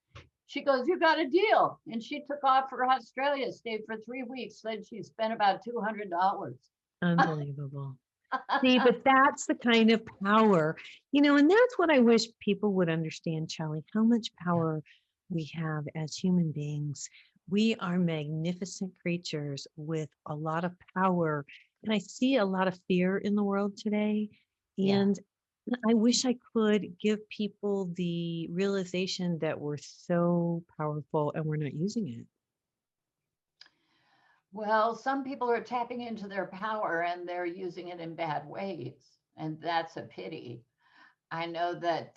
She goes, you got a deal. And she took off for Australia, stayed for 3 weeks, said she spent about $200.
Unbelievable. See, but that's the kind of power, and that's what I wish people would understand, Charlie, how much power we have as human beings. We are magnificent creatures with a lot of power. And I see a lot of fear in the world today.
Yeah.
And I wish I could give people the realization that we're so powerful and we're not using it.
Well, some people are tapping into their power and they're using it in bad ways. And that's a pity. I know that,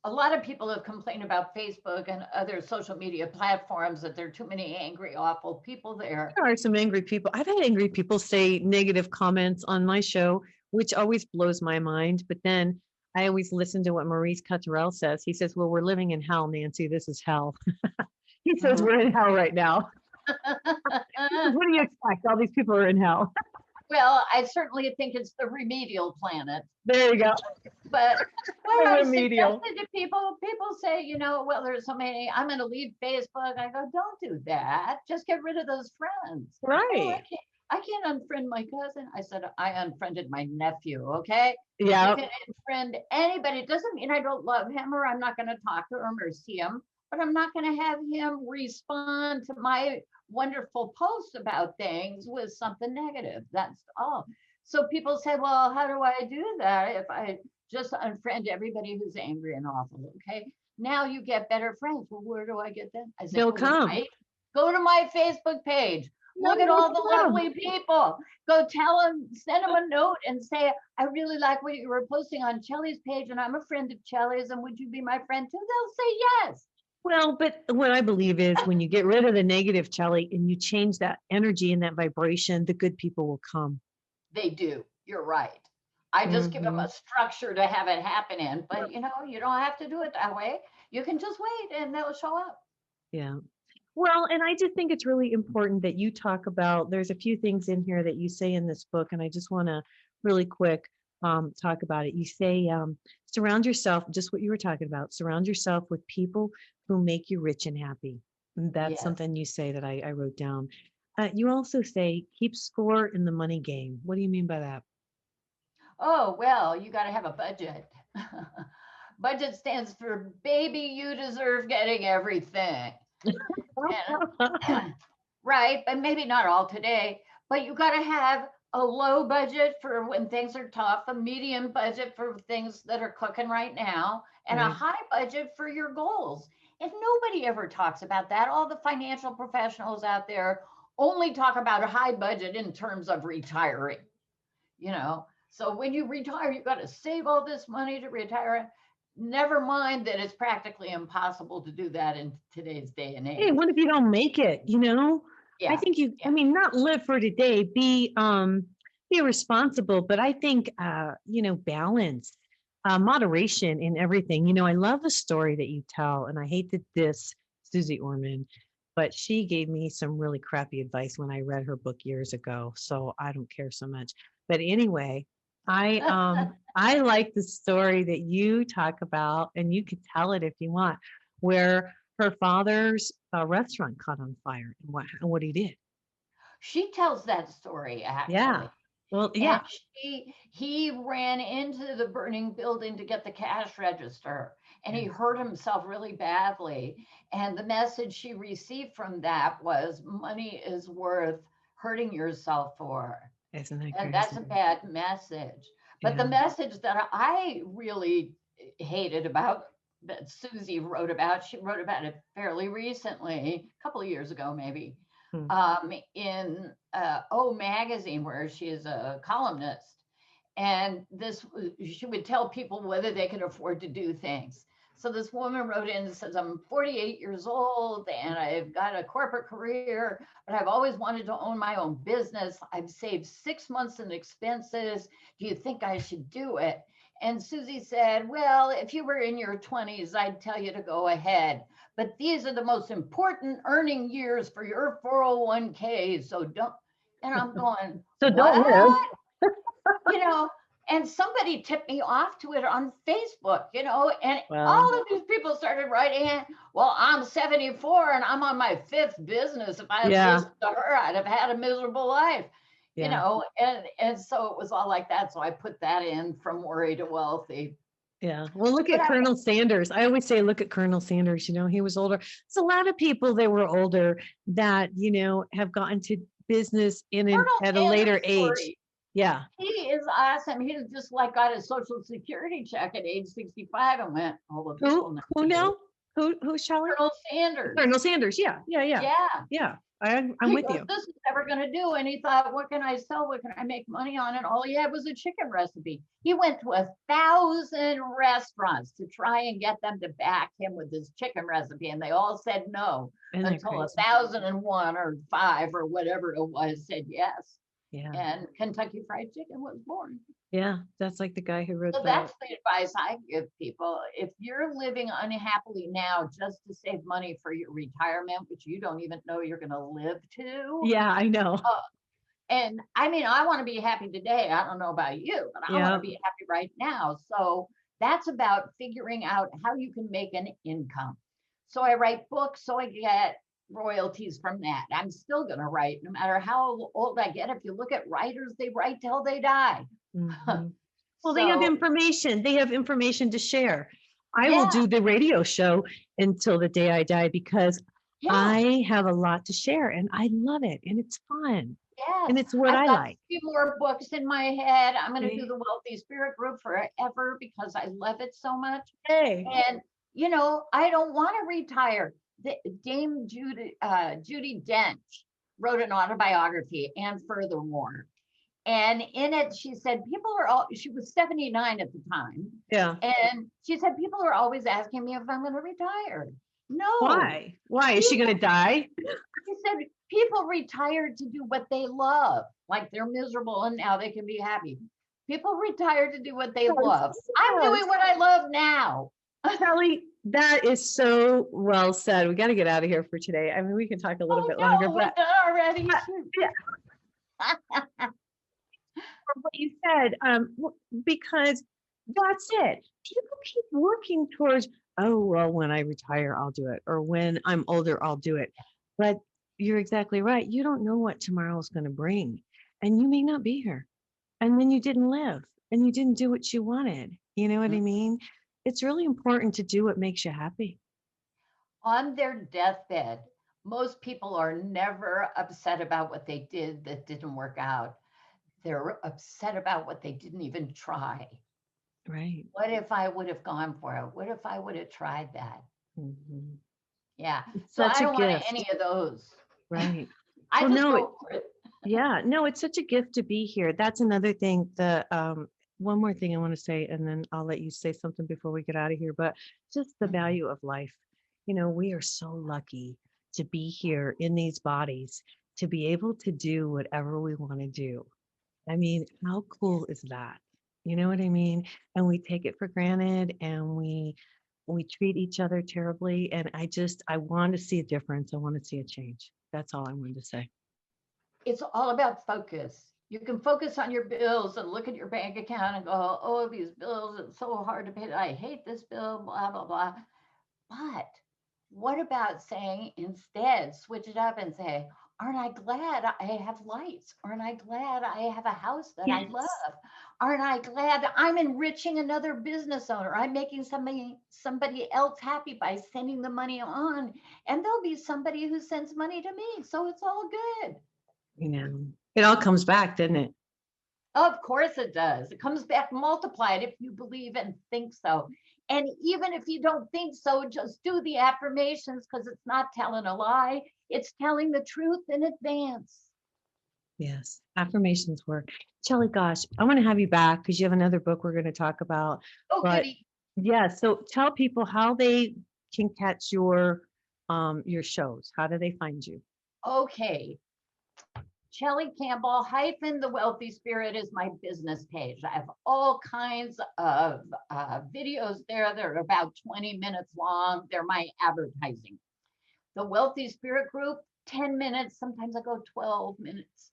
a lot of people have complained about Facebook and other social media platforms that there are too many angry, awful people there.
There are some angry people. I've had angry people say negative comments on my show, which always blows my mind. But then I always listen to what Maurice Cotterell says. He says, well, we're living in hell, Nancy. This is hell. He says, we're in hell right now. He says, what do you expect? All these people are in hell.
Well, I certainly think it's the remedial planet.
There you go.
But what
The
I've
remedial.
suggested to people say, well, there's so many, I'm going to leave Facebook. I go, don't do that. Just get rid of those friends. Oh,
Right.
I can't unfriend my cousin. I said, I unfriended my nephew. Okay. You
Yeah.
can unfriend anybody. It doesn't mean I don't love him or I'm not going to talk to him or see him, but I'm not going to have him respond to my wonderful posts about things with something negative. That's all. So people say, well, how do I do that if I just unfriend everybody who's angry and awful? Okay. Now you get better friends. Well, where do I get them? I said,
They'll come.
go to my Facebook page.
No,
Look at
they'll
all the
come.
lovely people. Go tell them, send them a note and say, I really like what you were posting on Chellie's page, and I'm a friend of Chellie's, and would you be my friend too? They'll say yes.
Well, but what I believe is when you get rid of the negative, Charlie, and you change that energy and that vibration, the good people will come.
They do. You're right. I just give them
Mhm.
a structure to have it happen in, but you don't have to do it that way. You can just wait and they'll show up.
Yeah. Well, and I just think it's really important that you talk about, there's a few things in here that you say in this book, and I just want to really quick talk about it. You say, surround yourself, just what you were talking about, surround yourself with people who make you rich and happy. And that's
Yes.
something you say that I wrote down. You also say keep score in the money game. What do you mean by that?
Oh, well, you got to have a budget. Budget stands for baby, you deserve getting everything. And, right, but maybe not all today, but you got to have a low budget for when things are tough, a medium budget for things that are cooking right now, and a
Right.
high budget for your goals. And nobody ever talks about that. All the financial professionals out there only talk about a high budget in terms of retiring, you know. So when you retire, you got to save all this money to retire. Never mind that it's practically impossible to do that in today's day and
Hey,
age.
what if you don't make it? I
Yeah,
think I
yeah.
mean, not live for today, be responsible, but I think balance, moderation in everything. I love the story that you tell, and I hate to diss Susie Orman, but she gave me some really crappy advice when I read her book years ago. So I don't care so much. But anyway, I like the story that you talk about, and you could tell it if you want, where her father's restaurant caught on fire and what he did.
She tells that story
Yeah.
actually.
Well,
And
yeah.
he ran into the burning building to get the cash register and he
Yes.
hurt himself really badly. And the message she received from that was money is worth hurting yourself for.
Isn't that
And that's
crazy?
a bad message. But
Yeah.
the message that I really hated about that Susie wrote about, she wrote about it fairly recently, a couple of years ago, maybe,
Hmm.
in O Magazine, where she is a columnist. And this, she would tell people whether they could afford to do things. So this woman wrote in and says, I'm 48 years old and I've got a corporate career, but I've always wanted to own my own business. I've saved 6 months in expenses. Do you think I should do it? And Susie said, well, if you were in your 20s, I'd tell you to go ahead. But these are the most important earning years for your 401k. So don't, and I'm going,
So don't live.
what? you know, and somebody tipped me off to it on Facebook, and
Well,
all of these people started writing, well, I'm 74 and I'm on my fifth business. If I had
yeah,
listened to her, I'd have had a miserable life,
yeah,
and so it was all like that. So I put that in from worry to wealthy.
yeah. Well, look
But
at Colonel Sanders. I always say, look at Colonel Sanders. He was older. It's a lot of people that were older that, have gotten to business
Colonel
at a later
Sanders'
age.
story,
Yeah.
he is awesome. He just like got a social security check at age 65 and went, oh, well, this will never
Who
do.
now? Who's Shelley?
Colonel Sanders.
Colonel Sanders. Yeah, yeah, yeah,
Yeah.
yeah. I'm
He
with
goes,
you.
this is never going to do. And he thought, what can I sell? What can I make money on? And all he had was a chicken recipe. He went to 1,000 restaurants to try and get them to back him with his chicken recipe. And they all said no
Isn't that
until
crazy?
1,001 or 5 or whatever it was said yes.
Yeah.
And Kentucky Fried Chicken was born.
Yeah. That's like the guy who wrote
So
the.
that's the advice I give people. If you're living unhappily now just to save money for your retirement, which you don't even know you're going to live to.
Yeah, I know.
And I mean, I want to be happy today. I don't know about you, but I want
Yeah.
to be happy right now. So that's about figuring out how you can make an income. So I write books, so I get royalties from that. I'm still going to write no matter how old I get. If you look at writers, they write till they die.
Mhm. Well, they have
So,
information. They have information to share. I will
yeah,
do the radio show until the day I die because
yeah.
I have a lot to share and I love it and it's fun
Yes,
and it's what
I've
I
got a
like.
few more books in my head. I'm going to do
Okay.
the Wealthy Spirit Group forever because I love it so much.
Hey.
And I don't want to retire. Dame Judy Dench wrote an autobiography, and furthermore, and in it she said she was 79 at the time,
Yeah.
and she said people are always asking me if I'm going to retire. No,
Why? Why is she going to die?
she said people retire to do what they love, like they're miserable and now they can be happy. People retire to do what they love. I'm doing what I love now.
Kelly, that is so well said. We got to get out of here for today. I mean, we can talk a little bit longer,
No, we're
but
done already.
yeah, what you said, because that's it. People keep working towards oh, well, when I retire, I'll do it. Or when I'm older, I'll do it. But you're exactly right. You don't know what tomorrow is going to bring. And you may not be here. And then you didn't live and you didn't do what you wanted. You know what I mean? It's really important to do what makes you happy.
On their deathbed, most people are never upset about what they did that didn't work out. They're upset about what they didn't even try.
Right.
What if I would have gone for it? What if I would have tried that?
Mm-hmm.
Yeah.
It's
So
such
I
a
don't want
gift.
any of those.
Right.
I
Well,
just
no,
go for it.
yeah, no, it's such a gift to be here. That's another thing. One more thing I want to say, and then I'll let you say something before we get out of here. But just the value of life. You know, we are so lucky to be here in these bodies, to be able to do whatever we want to do. I mean, how cool is that? You know what I mean? And we take it for granted, and we treat each other terribly. And I want to see a difference. I want to see a change. That's all I wanted to say.
It's all about focus. You can focus on your bills and look at your bank account and go, oh, these bills, it's so hard to pay. I hate this bill, blah, blah, blah. But what about saying instead, switch it up and say, aren't I glad I have lights? Aren't I glad I have a house that I
Yes.
love? Aren't I glad I'm enriching another business owner? I'm making somebody else happy by sending the money on. And there'll be somebody who sends money to me. So it's all good.
You know, it all comes back, doesn't it?
Of course it does. It comes back multiplied if you believe and think so. And even if you don't think so, just do the affirmations because it's not telling a lie. It's telling the truth in advance.
Yes, affirmations work. Chellie, gosh, I want to have you back because you have another book we're going to talk about.
Oh,
But
goody.
yeah, so tell people how they can catch your shows. How do they find you?
Okay. Chellie Campbell hyphen the Wealthy Spirit is my business page. I have all kinds of videos there that are about 20 minutes long. They're my advertising. The Wealthy Spirit group, 10 minutes. Sometimes I go 12 minutes.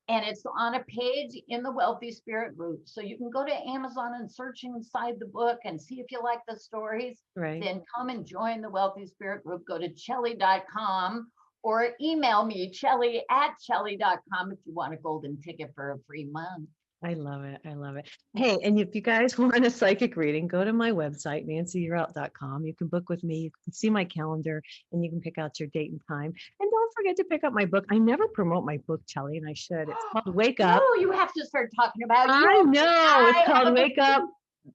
And it's on a page in the Wealthy Spirit group. So you can go to Amazon and search inside the book and see if you like the stories.
Right.
Then come and join the Wealthy Spirit group. Go to Chellie.com or email me, Chellie@Chellie.com if you want a golden ticket for a free month.
I love it. I love it. Hey, and if you guys want a psychic reading, go to my website, nancyyearout.com. You can book with me. You can see my calendar and you can pick out your date and time. And don't forget to pick up my book. I never promote my book, Chellie, and I should. It's called Wake Up.
No, you have to start talking about you.
I know. It's
I have
called
a
Wake
book
Up.
too.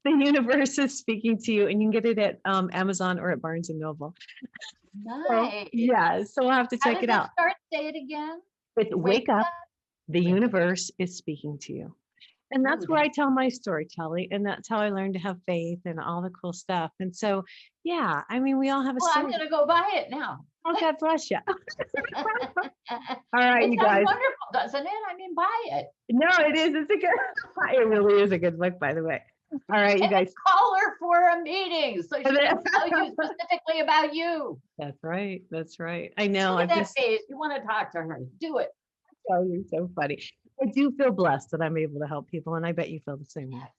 The universe is speaking to you, and you can get it at Amazon or at Barnes and Noble.
Nice.
Yeah, so we'll have to
How
check
does
it out.
Start, say it again.
It's Wake Up. The
Wake Up.
universe is speaking to you. And that's
Ooh,
where I tell my story, Chellie. And that's how I learned to have faith and all the cool stuff. And so, yeah, I mean, we all have a
Well, I'm
story.
going to go buy it now.
Oh, God bless you. All right,
It
you
sounds
guys.
wonderful, doesn't it? I mean, buy it.
No, it is. It's a good, it really is a good book, by the way. All right, you
And
guys.
call her for a meeting so she can tell you specifically about you.
That's right. That's right. I know.
Look
I
at that
just,
face. You want to talk to her. Do it.
oh, you're so funny. I do feel blessed that I'm able to help people. And I bet you feel the same way.
Yes.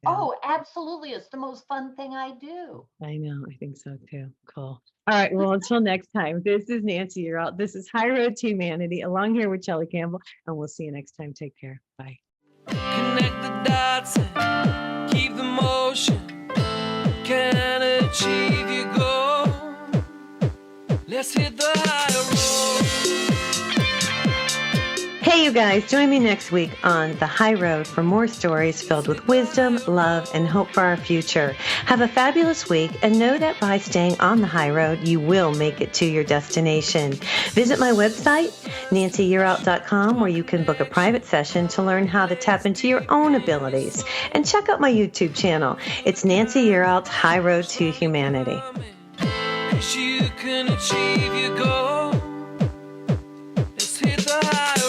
Yeah.
Oh, absolutely. It's the most fun thing I do.
I know. I think so too. Cool. All right. Well, until next time, this is Nancy. You're out. This is High Road to Humanity along here with Chellie Campbell. And we'll see you next time. Take care. Bye.
Connect the dots and keep the motion. Can achieve your goal. Let's hit the high road.
Hey, you guys, join me next week on The High Road for more stories filled with wisdom, love, and hope for our future. Have a fabulous week and know that by staying on the high road, you will make it to your destination. Visit my website, nancyyearout.com, where you can book a private session to learn how to tap into your own abilities. And check out my YouTube channel. It's Nancy Yearout's High Road to Humanity.
You can achieve your goal. Let's hit the high road.